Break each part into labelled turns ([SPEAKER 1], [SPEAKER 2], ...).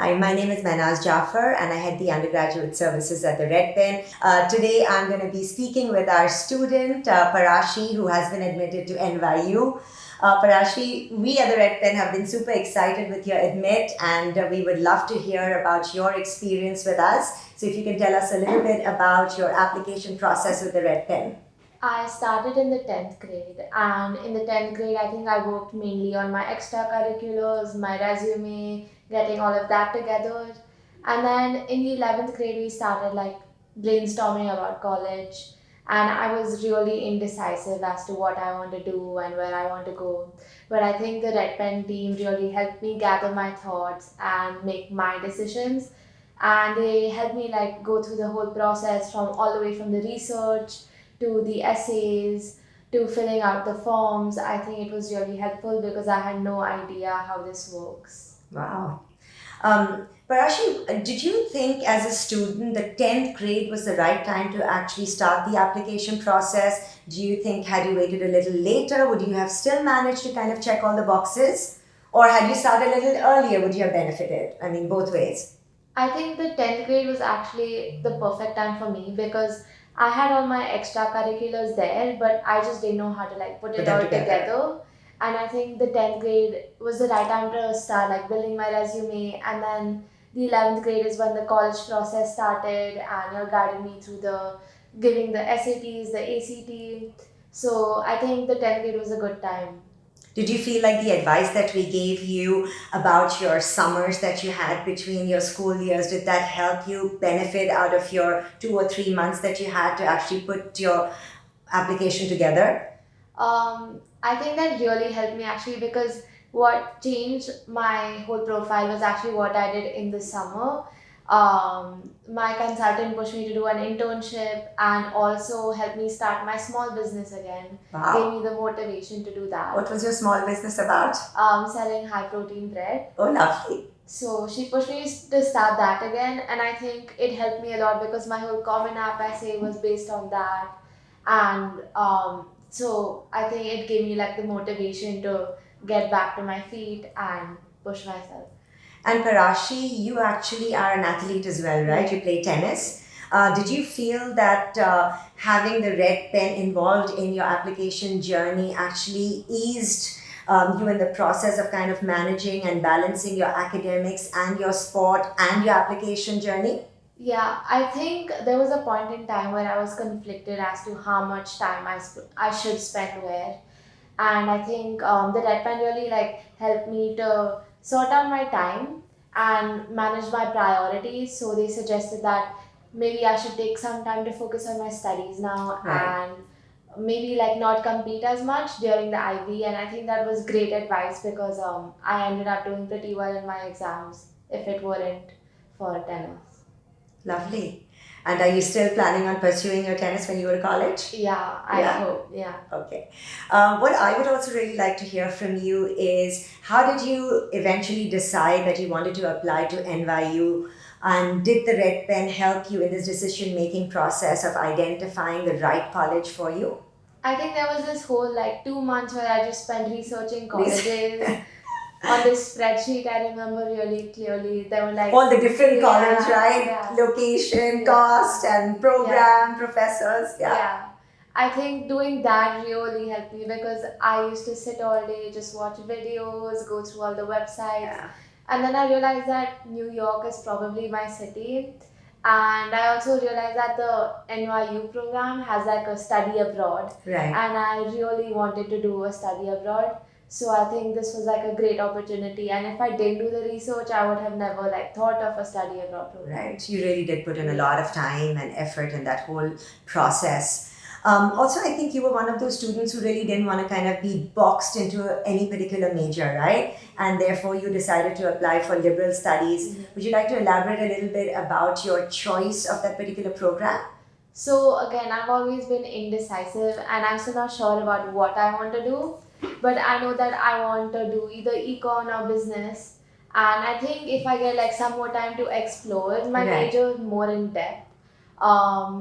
[SPEAKER 1] Hi, my name is Mehnaz Jaffer and I head the undergraduate services at the Red Pen. Today I'm going to be speaking with our student, Parashie, who has been admitted to NYU. Parashie, we at the Red Pen have been super excited with your admit and we would love to hear about your experience with us. So if you can tell us a little bit about your application process with the Red Pen.
[SPEAKER 2] I started in the 10th grade, and in the 10th grade, I think I worked mainly on my extracurriculars, my resume, getting all of that together. And then in the 11th grade, we started brainstorming about college, and I was really indecisive as to what I want to do and where I want to go. But I think the Red Pen team really helped me gather my thoughts and make my decisions. And they helped me go through the whole process from all the way from the research to the essays, to filling out the forms. I think it was really helpful because I had no idea how this works.
[SPEAKER 1] Wow. Parashie, did you think as a student the 10th grade was the right time to actually start the application process? Do you think had you waited a little later, would you have still managed to kind of check all the boxes? Or had you started a little earlier, would you have benefited? I mean, both ways.
[SPEAKER 2] I think the 10th grade was actually the perfect time for me because I had all my extracurriculars there, but I just didn't know how to put it all together. And I think the 10th grade was the right time to start building my resume. And then the 11th grade is when the college process started, and you're guiding me through the giving the SATs, the ACT. So I think the 10th grade was a good time.
[SPEAKER 1] Did you feel like the advice that we gave you about your summers that you had between your school years, did that help you benefit out of your 2 or 3 months that you had to actually put your application together?
[SPEAKER 2] I think that really helped me actually because what changed my whole profile was actually what I did in the summer. My consultant pushed me to do an internship and also helped me start my small business again.
[SPEAKER 1] Wow.
[SPEAKER 2] Gave me the motivation to do that.
[SPEAKER 1] What was your small business about?
[SPEAKER 2] Selling high protein bread.
[SPEAKER 1] Oh, lovely.
[SPEAKER 2] So she pushed me to start that again, and I think it helped me a lot because my whole Common App essay was based on that. And so I think it gave me the motivation to get back to my feet and push myself.
[SPEAKER 1] And Parashie, you actually are an athlete as well, right? You play tennis. Did you feel that having the Red Pen involved in your application journey actually eased you in the process of kind of managing and balancing your academics and your sport and your application journey?
[SPEAKER 2] Yeah, I think there was a point in time where I was conflicted as to how much time I should spend where. And I think the Red Pen really helped me to sort out my time and manage my priorities. So they suggested that maybe I should take some time to focus on my studies now.
[SPEAKER 1] Right.
[SPEAKER 2] And maybe not compete as much during the IB. And I think that was great advice because I ended up doing pretty well in my exams if it weren't for tennis.
[SPEAKER 1] Lovely. And are you still planning on pursuing your tennis when you go to college?
[SPEAKER 2] Yeah, I hope. Yeah.
[SPEAKER 1] Okay. What I would also really like to hear from you is how did you eventually decide that you wanted to apply to NYU? And did the Red Pen help you in this decision-making process of identifying the right college for you?
[SPEAKER 2] I think there was this whole 2 months where I just spent researching colleges. On this spreadsheet, I remember really clearly. There were
[SPEAKER 1] all the different college, right?
[SPEAKER 2] Yeah.
[SPEAKER 1] Location, cost, and program, professors.
[SPEAKER 2] Yeah. I think doing that really helped me because I used to sit all day, just watch videos, go through all the websites.
[SPEAKER 1] Yeah.
[SPEAKER 2] And then I realized that New York is probably my city. And I also realized that the NYU program has a study abroad.
[SPEAKER 1] Right.
[SPEAKER 2] And I really wanted to do a study abroad. So I think this was a great opportunity, and if I didn't do the research, I would have never thought of a study abroad program.
[SPEAKER 1] Right, you really did put in a lot of time and effort in that whole process. Also, I think you were one of those students who really didn't want to kind of be boxed into any particular major, right? And therefore, you decided to apply for liberal studies. Mm-hmm. Would you like to elaborate a little bit about your choice of that particular program?
[SPEAKER 2] So again, I've always been indecisive, and I'm still not sure about what I want to do. But I know that I want to do either econ or business, and I think if I get some more time to explore my major more in depth,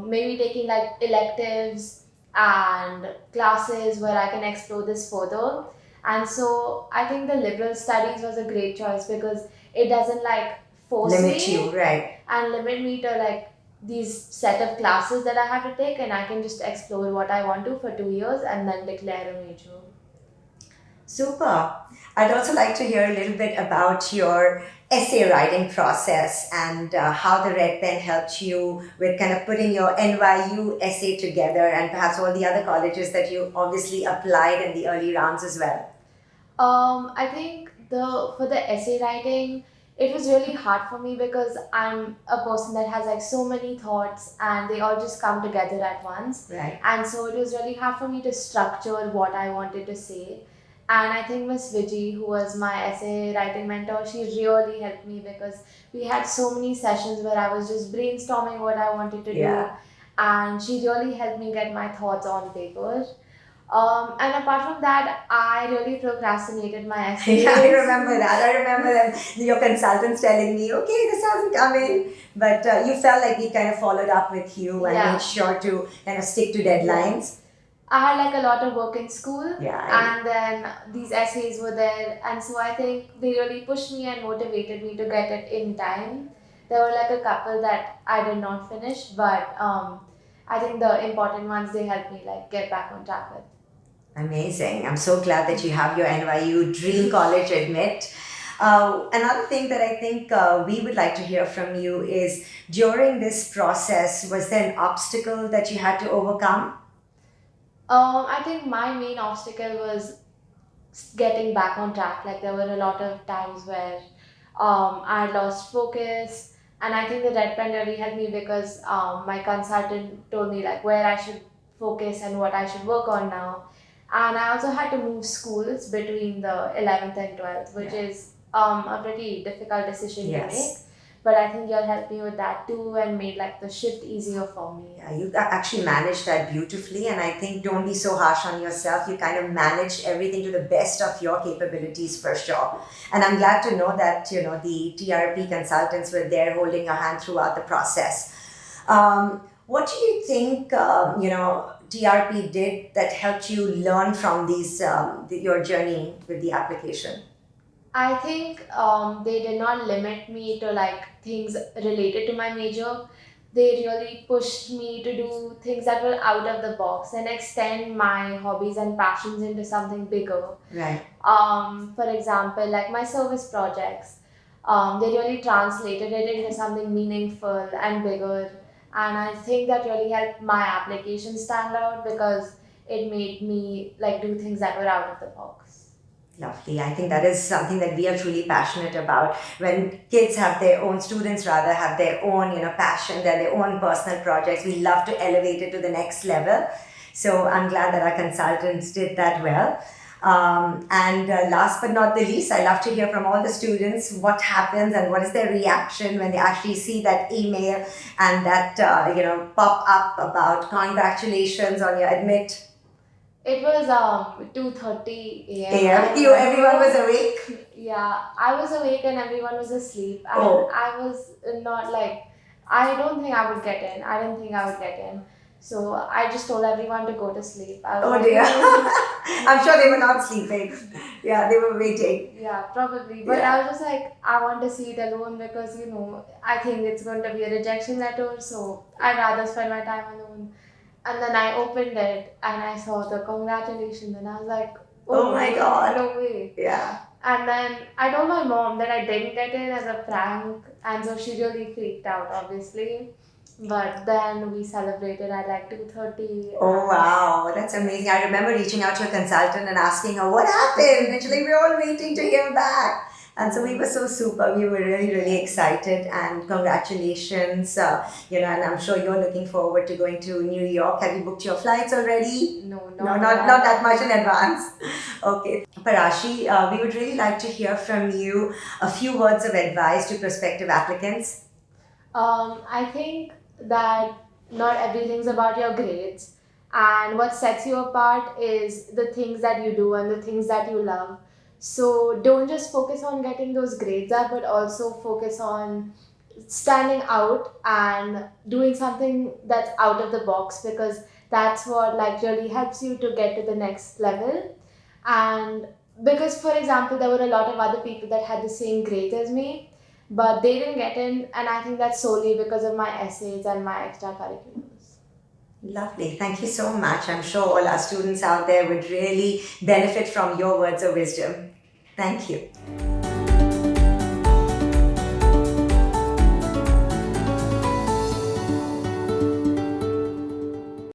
[SPEAKER 2] maybe taking electives and classes where I can explore this further. And so I think the liberal studies was a great choice because it doesn't force
[SPEAKER 1] Limit
[SPEAKER 2] me
[SPEAKER 1] you, right?
[SPEAKER 2] and limit me to like these set of classes that I have to take, and I can just explore what I want to for 2 years and then declare a major.
[SPEAKER 1] Super. I'd also like to hear a little bit about your essay writing process and how the Red Pen helped you with kind of putting your NYU essay together and perhaps all the other colleges that you obviously applied in the early rounds as well.
[SPEAKER 2] I think for the essay writing, it was really hard for me because I'm a person that has like so many thoughts and they all just come together at once.
[SPEAKER 1] Right.
[SPEAKER 2] And so it was really hard for me to structure what I wanted to say. And I think Miss Viji, who was my essay writing mentor, she really helped me because we had so many sessions where I was just brainstorming what I wanted to do. And she really helped me get my thoughts on paper. And apart from that, I really procrastinated my essays.
[SPEAKER 1] Yeah, I remember that. I remember them, your consultants telling me, okay, this hasn't come in. But you felt like we kind of followed up with you and
[SPEAKER 2] Yeah.
[SPEAKER 1] made sure to kind of stick to deadlines.
[SPEAKER 2] I had like a lot of work in school,
[SPEAKER 1] Yeah.
[SPEAKER 2] and then these essays were there, and so I think they really pushed me and motivated me to get it in time. There were like a couple that I did not finish, but I think the important ones they helped me like get back on track with.
[SPEAKER 1] Amazing. I'm so glad that you have your NYU Dream College admit. Another thing that I think we would like to hear from you is during this process, was there an obstacle that you had to overcome?
[SPEAKER 2] I think my main obstacle was getting back on track. Like there were a lot of times where I lost focus, and I think the Red Pen really helped me because my consultant told me like where I should focus and what I should work on now. And I also had to move schools between the 11th and 12th, which is a pretty difficult decision to make. But I think you'll help me with that too and made like the shift easier for me.
[SPEAKER 1] Yeah, you actually managed that beautifully, and I think don't be so harsh on yourself. You kind of managed everything to the best of your capabilities for sure. And I'm glad to know that the TRP consultants were there holding your hand throughout the process. What do you think TRP did that helped you learn from your journey with the application?
[SPEAKER 2] I think they did not limit me to like things related to my major. They really pushed me to do things that were out of the box and extend my hobbies and passions into something bigger.
[SPEAKER 1] Right.
[SPEAKER 2] For example, like my service projects, they really translated it into something meaningful and bigger. And I think that really helped my application stand out because it made me like do things that were out of the box.
[SPEAKER 1] Lovely. I think that is something that we are truly passionate about. When students rather have their own, passion, their own personal projects, we love to elevate it to the next level. So I'm glad that our consultants did that well. And last but not the least, I love to hear from all the students what happens and what is their reaction when they actually see that email and that, pop up about congratulations on your admit.
[SPEAKER 2] It was 2:30 a.m.
[SPEAKER 1] Everyone was awake?
[SPEAKER 2] Yeah, I was awake and everyone was asleep. And I was not like, I don't think I would get in. I didn't think I would get in. So I just told everyone to go to sleep.
[SPEAKER 1] Dear. I'm sure they were not sleeping. Yeah, they were waiting.
[SPEAKER 2] Yeah, probably. But I was just like, I want to see it alone because, I think it's going to be a rejection letter. So I'd rather spend my time alone. And then I opened it and I saw the congratulations and I was like,
[SPEAKER 1] oh my God.
[SPEAKER 2] No way.
[SPEAKER 1] Yeah.
[SPEAKER 2] And then I told my mom that I didn't get in as a prank, and so she really freaked out, obviously. But then we celebrated at like 2:30.
[SPEAKER 1] Oh wow, that's amazing. I remember reaching out to a consultant and asking her what happened. And she's like, we're all waiting to hear back. And so we were so super. We were really, really excited, and congratulations. And I'm sure you're looking forward to going to New York. Have you booked your flights already?
[SPEAKER 2] No,
[SPEAKER 1] not that much in advance. Okay. Parashie, we would really like to hear from you a few words of advice to prospective applicants.
[SPEAKER 2] I think that not everything's about your grades, and what sets you apart is the things that you do and the things that you love. So don't just focus on getting those grades up, but also focus on standing out and doing something that's out of the box, because that's what like really helps you to get to the next level. And because, for example, there were a lot of other people that had the same grades as me, but they didn't get in, and I think that's solely because of my essays and my extracurriculars.
[SPEAKER 1] Lovely. Thank you so much. I'm sure all our students out there would really benefit from your words of wisdom. Thank you.